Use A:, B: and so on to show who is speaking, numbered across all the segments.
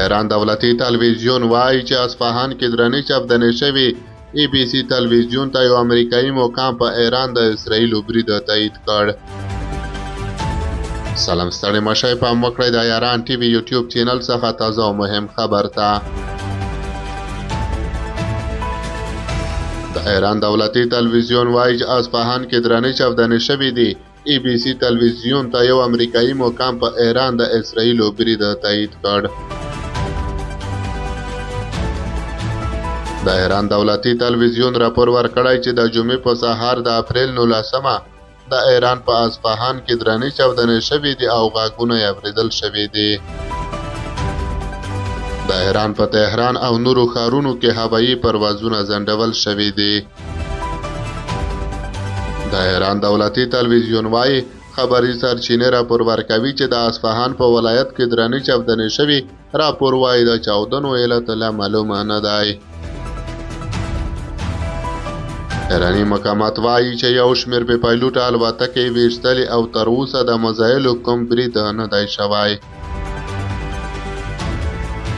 A: ایران دولتي تلویزیون وایي چې اصفهان کې درنې چاپدنې شوي ABC تلویزیون ته یو امریکایي مقام په ایران د اسرائیلو برید تایید کړ. سلام ستړي مشئ پام وکړئ د ایران ټي وي یوټیوب چینل څخه تازه او مهم خبر ته. د ایران دولتي تلویزیون وایي چې اصفهان کې درنې چاپدنې شوي دي. ABC تلویزیون ته یو امریکایي مقام په ایران د اسرائیلو برید تایید کړ. د ایران دولتي تلویزیون راپور ورکړی چې د جمعې په سهار د اپریل 19 د ایران په اصفهان کې درنې چاودنې شوې دي او غږونه یې اورېدل شوي دي. د ایران په تهران او نورو ښارونو کې هوایي پروازونه ځنډول شوي دي. د ایران دولتي تلویزیون وایي خبري سرچینې راپور ورکوي چې د اصفهان په ولایت کې درنې چاودنې شوي. راپور وایي د چاودنو علت لا معلومه نه دی. ایراني مقامات وایي چې یو شمېر بې پایلوټه الوتکې ویشتلې او تر اوسه د مزایلو کوم برید نه دی شوی.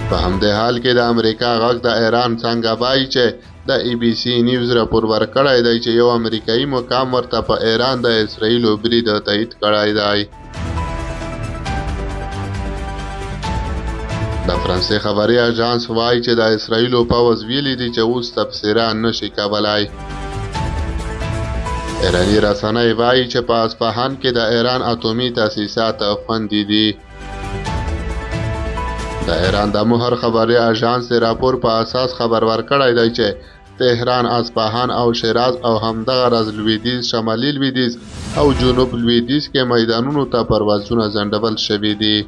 A: په همدې حال کې د امریکا غږ د ایران څنګه وایي چې د ABC نیوز راپور ورکړی دی چې یو امریکایي مقام ورته په ایران د اسرائیلو برید تایید کړی دی. د فرانسې خبري اژانس وایي چې د اسرائیلو پوځ ویلي دي چې اوس تبصره نشي کولی. ایراني رسنۍ وایي چې په اصفهان کې د ایران اتومي تاسیسات خوندي دي. د ایران د مهر خبري اژانس د راپور په اساس خبر ورکړی دی چې تهران، اصفهان او شیراز او همدغه راز لویدیځ، شمالي لویدیځ او جنوب لویدیځ کې میدانونو ته پروازونه ځنډول شوي دي.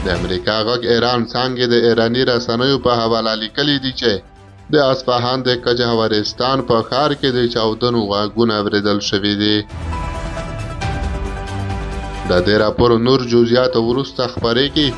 A: د امریکا غږ ایران څانګې د ایراني رسنیو په حواله لیکلي دي چې د اصفهان د کجهورستان په ښار کې د چاودنو غږونه اورېدل شوي دي. د دې راپور نور جزئیات وروسته خپرېږي.